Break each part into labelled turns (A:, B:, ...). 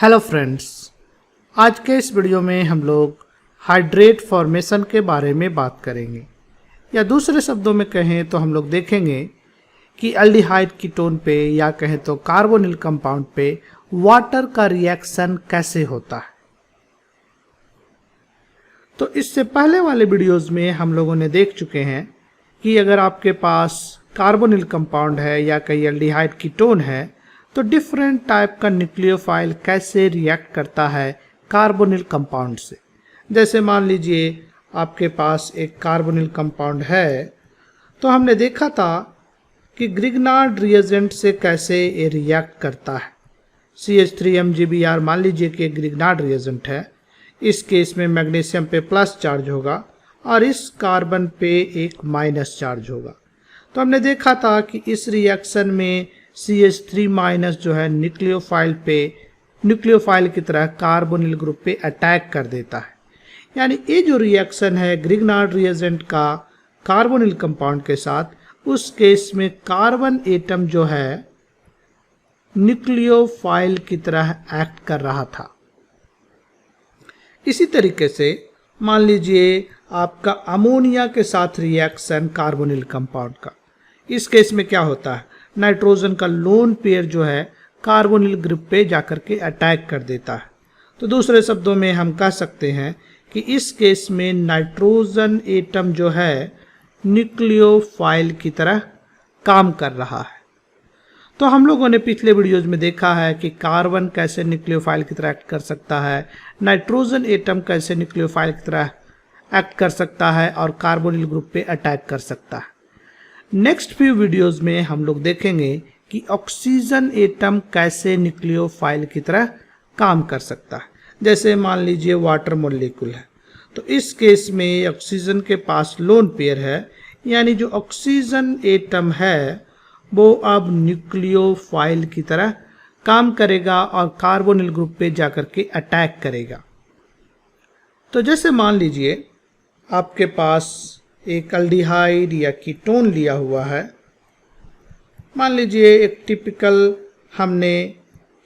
A: Hello friends, आज के इस वीडियो में हम लोग हाइड्रेट फॉर्मेशन के बारे में बात करेंगे, या दूसरे शब्दों में कहें तो हम लोग देखेंगे कि एल्डिहाइड कीटोन पे या कहें तो कार्बोनिल कंपाउंड पे वाटर का रिएक्शन कैसे होता है। तो इससे पहले वाले वीडियोस में हम लोगों ने देख चुके हैं कि अगर आपके पास कार्बोनिल कंपाउंड है या कहीं एल्डिहाइड कीटोन है तो डिफरेंट टाइप का न्यूक्लियोफाइल कैसे रिएक्ट करता है कार्बोनिल कंपाउंड से। जैसे मान लीजिए आपके पास एक कार्बोनिल कंपाउंड है, तो हमने देखा था कि ग्रिग्नार्ड रिएजेंट से कैसे ये रिएक्ट करता है। CH3MgBr मान लीजिए कि एक ग्रिग्नार्ड रिएजेंट है। इस केस में मैग्नीशियम पे प्लस चार्ज होगा और इस कार्बन पे एक माइनस चार्ज होगा। तो हमने देखा था कि इस रिएक्शन में CH3 माइनस जो है न्यूक्लियोफाइल की तरह कार्बोनिल ग्रुप पे अटैक कर देता है। यानी ये जो रिएक्शन है ग्रिग्नार्ड रिएजेंट का कार्बोनिल कंपाउंड के साथ, उस केस में कार्बन एटम जो है न्यूक्लियोफाइल की तरह एक्ट कर रहा था। इसी तरीके से मान लीजिए आपका अमोनिया के साथ रिएक्शन कार्बोनिल कंपाउंड का, इस केस में क्या होता है, नाइट्रोजन का लोन पेयर जो है कार्बोनिल ग्रुप पे जाकर के अटैक कर देता है। तो दूसरे शब्दों में हम कह सकते हैं कि इस केस में नाइट्रोजन एटम जो है न्यूक्लियोफाइल की तरह काम कर रहा है। तो हम लोगों ने पिछले वीडियोज में देखा है कि कार्बन कैसे न्यूक्लियोफाइल की तरह एक्ट कर सकता है, नाइट्रोजन एटम कैसे न्यूक्लियोफाइल की तरह एक्ट कर सकता है और कार्बोनिल ग्रुप पे अटैक कर सकता है। नेक्स्ट फ्यू वीडियोस में हम लोग देखेंगे कि ऑक्सीजन एटम कैसे न्यूक्लियोफाइल की तरह काम कर सकता है। जैसे मान लीजिए वाटर मॉलिक्यूल है, तो इस केस में ऑक्सीजन के पास लोन पेयर है, यानी जो ऑक्सीजन एटम है वो अब न्यूक्लियोफाइल की तरह काम करेगा और कार्बोनिल ग्रुप पे जाकर के अटैक करेगा। तो जैसे मान लीजिए आपके पास एक एल्डिहाइड या कीटोन लिया हुआ है। मान लीजिए एक टिपिकल हमने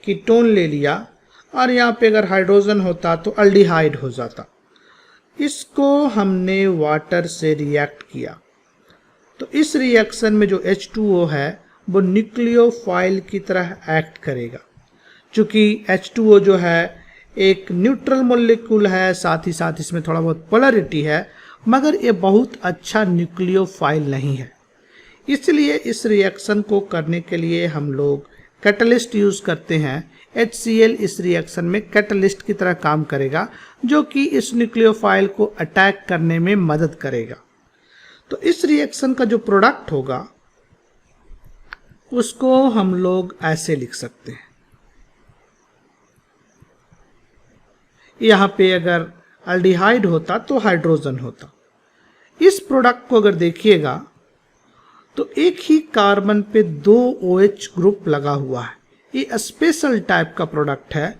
A: कीटोन ले लिया और यहाँ पे अगर हाइड्रोजन होता तो एल्डिहाइड हो जाता। इसको हमने वाटर से रिएक्ट किया, तो इस रिएक्शन में जो H2O है वो न्यूक्लियोफाइल की तरह एक्ट करेगा। चूँकि H2O जो है एक न्यूट्रल मॉलिक्यूल है, साथ ही साथ इसमें थोड़ा बहुत पोलरिटी है, मगर ये बहुत अच्छा न्यूक्लियोफाइल नहीं है। इसलिए इस रिएक्शन को करने के लिए हम लोग कैटलिस्ट यूज़ करते हैं। HCl इस रिएक्शन में कैटलिस्ट की तरह काम करेगा, जो कि इस न्यूक्लियोफाइल को अटैक करने में मदद करेगा। तो इस रिएक्शन का जो प्रोडक्ट होगा उसको हम लोग ऐसे लिख सकते हैं। यहाँ पे अगर एल्डिहाइड होता तो हाइड्रोजन होता। इस प्रोडक्ट को अगर देखिएगा तो एक ही कार्बन पे 2 OH ग्रुप लगा हुआ है। ये स्पेशल टाइप का प्रोडक्ट है।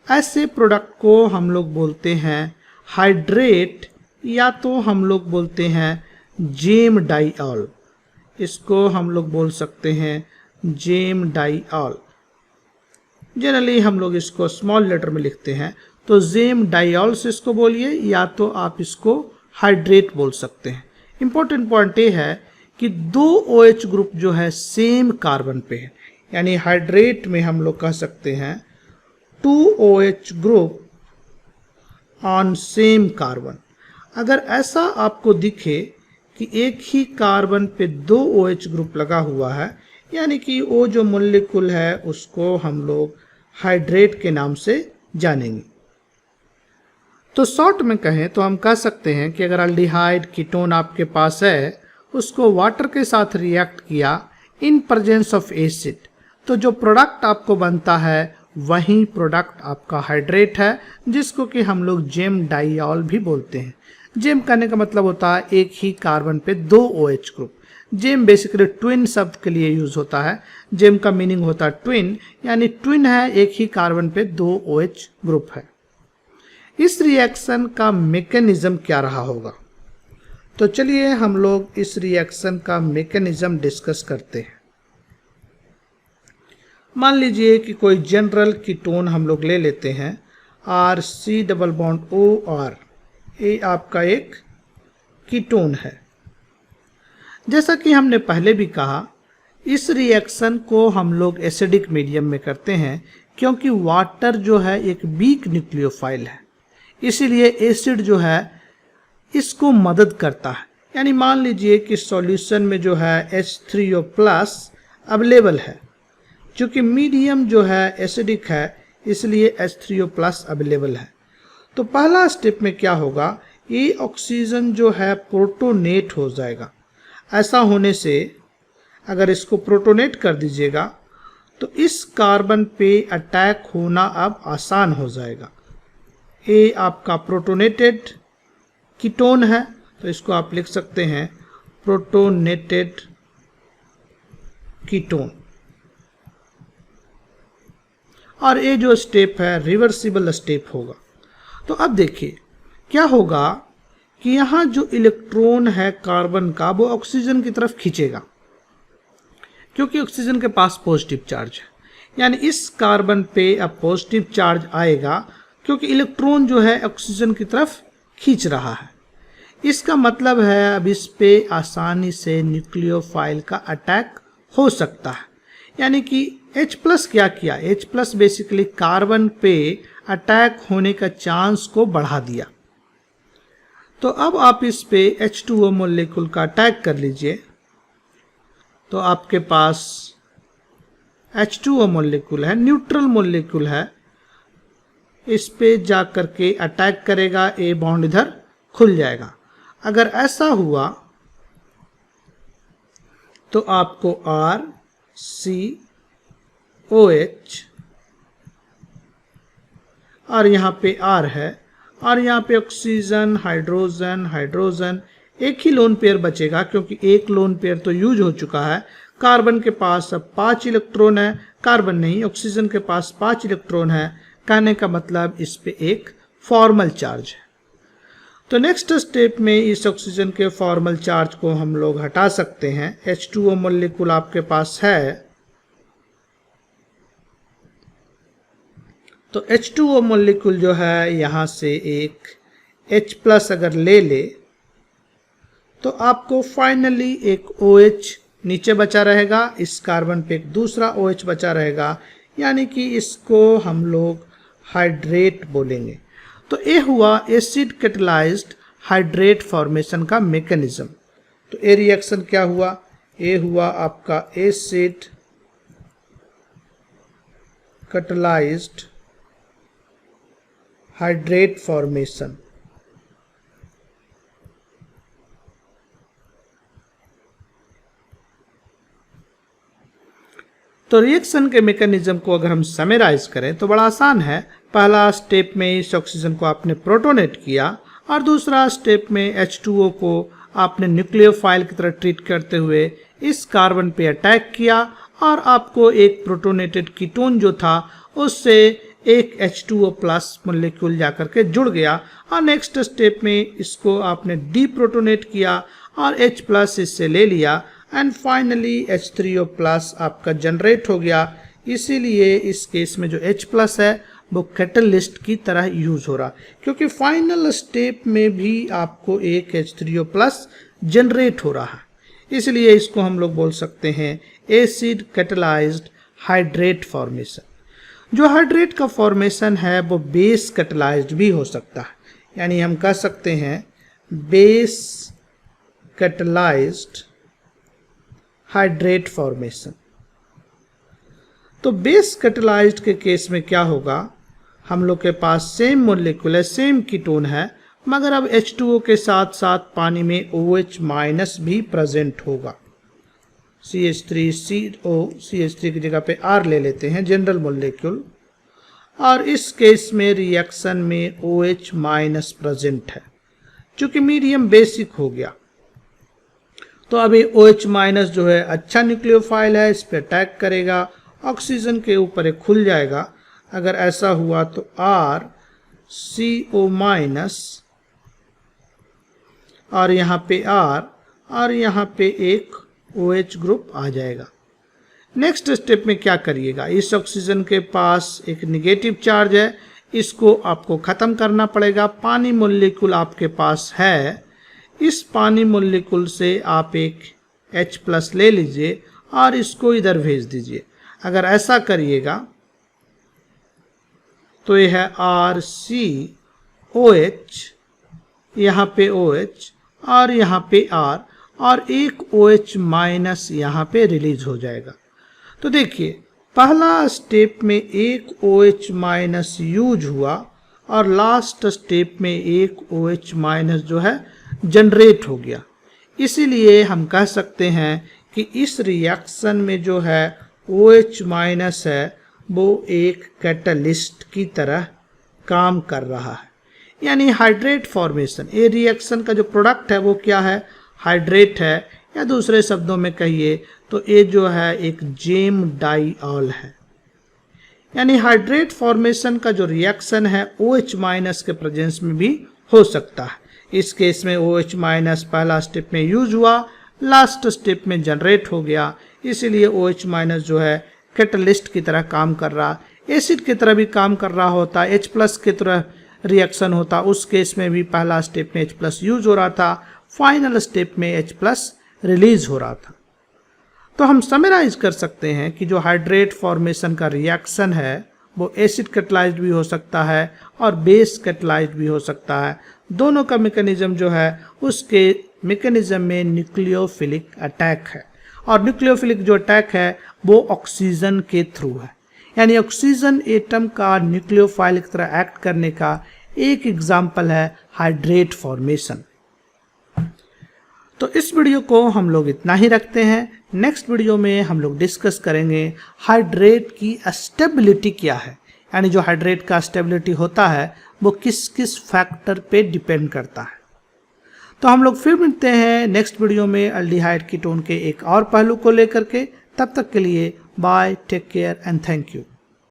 A: ऐसे प्रोडक्ट को हम लोग बोलते हैं हाइड्रेट, या तो हम लोग बोलते हैं जेम डाइऑल। इसको हम लोग बोल सकते हैं जेम डाइऑल। जनरली हम लोग इसको स्मॉल लेटर में लिखते हैं, तो जेम डाइऑल से इसको बोलिए, या तो आप इसको हाइड्रेट बोल सकते हैं। इंपॉर्टेंट पॉइंट ये है कि 2 OH ग्रुप जो है सेम कार्बन पे है, यानी हाइड्रेट में हम लोग कह सकते हैं 2 OH group on same carbon. अगर ऐसा आपको दिखे कि एक ही कार्बन पे 2 OH ग्रुप लगा हुआ है, यानी कि वो जो मॉलिक्यूल है उसको हम लोग हाइड्रेट के नाम से जानेंगे। तो शॉर्ट में कहें तो हम कह सकते हैं कि अगर एल्डिहाइड कीटोन आपके पास है, उसको वाटर के साथ रिएक्ट किया इन प्रेजेंस ऑफ एसिड, तो जो प्रोडक्ट आपको बनता है वही प्रोडक्ट आपका हाइड्रेट है, जिसको कि हम लोग जेम डाइऑल भी बोलते हैं। जेम कहने का मतलब होता है एक ही कार्बन पे 2 OH group. Gem basically twin शब्द के लिए यूज होता है। जेम का मीनिंग होता है ट्विन, यानी ट्विन है, एक ही कार्बन पे 2 OH ग्रुप है। इस रिएक्शन का मैकेनिज्म क्या रहा होगा, तो चलिए हम लोग इस रिएक्शन का मैकेनिज्म डिस्कस करते हैं। मान लीजिए कि कोई जनरल कीटोन हम लोग ले लेते हैं, RC डबल बॉन्ड OR, ये आपका एक कीटोन है। जैसा कि हमने पहले भी कहा, इस रिएक्शन को हम लोग एसिडिक मीडियम में करते हैं क्योंकि वाटर जो है एक वीक न्यूक्लियोफाइल है, इसीलिए एसिड जो है इसको मदद करता है। यानी मान लीजिए कि सॉल्यूशन में जो है H3O+ अवेलेबल है, क्योंकि मीडियम जो है एसिडिक है इसलिए H3O+ अवेलेबल है। तो पहला स्टेप में क्या होगा, ये ऑक्सीजन जो है प्रोटोनेट हो जाएगा। ऐसा होने से अगर इसको प्रोटोनेट कर दीजिएगा तो इस कार्बन पे अटैक होना अब आसान हो जाएगा। ये आपका प्रोटोनेटेड कीटोन है, तो इसको आप लिख सकते हैं प्रोटोनेटेड कीटोन। और ये जो स्टेप है रिवर्सिबल स्टेप होगा। तो अब देखिए क्या होगा कि यहाँ जो इलेक्ट्रॉन है कार्बन का वो ऑक्सीजन की तरफ खींचेगा, क्योंकि ऑक्सीजन के पास पॉजिटिव चार्ज है। यानी इस कार्बन पे अब पॉजिटिव चार्ज आएगा क्योंकि इलेक्ट्रॉन जो है ऑक्सीजन की तरफ खींच रहा है। इसका मतलब है अब इस पे आसानी से न्यूक्लियोफाइल का अटैक हो सकता है। यानी कि H+ क्या किया, H+ बेसिकली कार्बन पे अटैक होने का चांस को बढ़ा दिया। तो अब आप इस पे H2O मॉलिक्यूल का अटैक कर लीजिए, तो आपके पास H2O मॉलिक्यूल है, न्यूट्रल मॉलिक्यूल है, इस पे जा करके अटैक करेगा, ए बॉन्ड इधर खुल जाएगा। अगर ऐसा हुआ तो आपको RCOH और यहाँ पे R है और यहाँ पे ऑक्सीजन हाइड्रोजन हाइड्रोजन, एक ही लोन पेयर बचेगा क्योंकि एक लोन पेयर तो यूज हो चुका है। कार्बन के पास अब 5 इलेक्ट्रॉन है, कार्बन नहीं ऑक्सीजन के पास 5 इलेक्ट्रॉन है। कहने का मतलब इस पे एक फॉर्मल चार्ज है। तो नेक्स्ट स्टेप में इस ऑक्सीजन के फॉर्मल चार्ज को हम लोग हटा सकते हैं। H2O मॉलिक्यूल आपके पास है, तो H2O मॉलिक्यूल जो है यहाँ से एक H+ अगर ले ले तो आपको फाइनली एक OH नीचे बचा रहेगा, इस कार्बन पे एक दूसरा OH बचा रहेगा, यानी कि इसको हम लोग हाइड्रेट बोलेंगे। तो ये हुआ एसिड कैटलाइज्ड हाइड्रेट फॉर्मेशन का मैकेनिज्म। तो ये रिएक्शन क्या हुआ, ये हुआ आपका एसिड कैटलाइज्ड हाइड्रेट फॉर्मेशन। तो रिएक्शन के मैकेनिज्म को अगर हम समराइज करें तो बड़ा आसान है। पहला स्टेप में इस ऑक्सीजन को आपने प्रोटोनेट किया और दूसरा स्टेप में H2O को आपने न्यूक्लियोफाइल की तरह ट्रीट करते हुए इस कार्बन पे अटैक किया और आपको एक प्रोटोनेटेड कीटोन जो था उससे एक H2O+ मॉलिक्यूल जाकर के जुड़ गया और नेक्स्ट स्टेप में इसको आपने डीप्रोटोनेट किया और H+ इससे ले लिया एंड फाइनली H3O+ आपका जनरेट हो गया। इसीलिए इस केस में जो H+ है वो कैटलिस्ट की तरह यूज हो रहा, क्योंकि फाइनल स्टेप में भी आपको एक H3O+ जनरेट हो रहा है। इसलिए इसको हम लोग बोल सकते हैं एसिड कैटलाइज्ड हाइड्रेट फॉर्मेशन। जो हाइड्रेट का फॉर्मेशन है वो बेस कैटलाइज्ड भी हो सकता है, यानी हम कह सकते हैं बेस कैटलाइज्ड हाइड्रेट फॉर्मेशन। तो बेस कैटलाइज्ड के केस में क्या होगा, हम लोग के पास सेम मॉलिक्यूल है, सेम कीटोन है, मगर अब H2O के साथ साथ पानी में OH- भी प्रेजेंट होगा। CH3CO, CH3 की जगह पे R ले लेते हैं जनरल मॉलिक्यूल, और इस केस में रिएक्शन में OH- प्रेजेंट है। चूंकि मीडियम बेसिक हो गया तो अभी OH- जो है अच्छा न्यूक्लियोफाइल है, इस पे अटैक करेगा, ऑक्सीजन के ऊपर एक खुल जाएगा। अगर ऐसा हुआ तो RCO- और यहाँ पे R और यहाँ पे एक OH ग्रुप आ जाएगा। नेक्स्ट स्टेप में क्या करिएगा, इस ऑक्सीजन के पास एक निगेटिव चार्ज है, इसको आपको ख़त्म करना पड़ेगा। पानी मोलिक्यूल आपके पास है, इस पानी मोलिक्यूल से आप एक H+ ले लीजिए और इसको इधर भेज दीजिए। अगर ऐसा करिएगा तो यह है RCOH, यहाँ पे OH और यहाँ पे R, और एक OH- यहाँ पे रिलीज हो जाएगा। तो देखिए पहला स्टेप में एक OH- यूज हुआ और लास्ट स्टेप में एक OH- जो है जनरेट हो गया। इसीलिए हम कह सकते हैं कि इस रिएक्शन में जो है OH- है वो एक कैटलिस्ट की तरह काम कर रहा है, यानी हाइड्रेट फॉर्मेशन। ये रिएक्शन का जो प्रोडक्ट है वो क्या है, हाइड्रेट है, या दूसरे शब्दों में कहिए तो ये जो है एक जेम डाइऑल है। यानी हाइड्रेट फॉर्मेशन का जो रिएक्शन है OH- के प्रेजेंस में भी हो सकता है। इस केस में OH- पहला स्टेप में यूज हुआ, लास्ट स्टेप में जनरेट हो गया, इसीलिए OH- जो है कैटलिस्ट की तरह काम कर रहा, एसिड की तरह भी काम कर रहा होता, H+ की तरह रिएक्शन होता, उस केस में भी पहला स्टेप में H+ यूज हो रहा था, फाइनल स्टेप में H+ रिलीज हो रहा था। तो हम समराइज कर सकते हैं कि जो हाइड्रेट फॉर्मेशन का रिएक्शन है वो एसिड कैटलाइज्ड भी हो सकता है और बेस कैटलाइज्ड भी हो सकता है। दोनों का मैकेनिज्म जो है उसके मैकेनिज्म में न्यूक्लियोफिलिक अटैक है, और न्यूक्लियोफिलिक जो अटैक है वो ऑक्सीजन के थ्रू है। यानी ऑक्सीजन एटम का न्यूक्लियोफाइल की तरह एक्ट करने का एक एग्जाम्पल है हाइड्रेट फॉर्मेशन। तो इस वीडियो को हम लोग इतना ही रखते हैं। नेक्स्ट वीडियो में हम लोग डिस्कस करेंगे हाइड्रेट की स्टेबिलिटी क्या है, यानी जो हाइड्रेट का स्टेबिलिटी होता है वो किस किस फैक्टर पे डिपेंड करता है। तो हम लोग फिर मिलते हैं नेक्स्ट वीडियो में अल्डिहाइड कीटोन के एक और पहलू को लेकर के। तब तक के लिए bye, take care and thank you.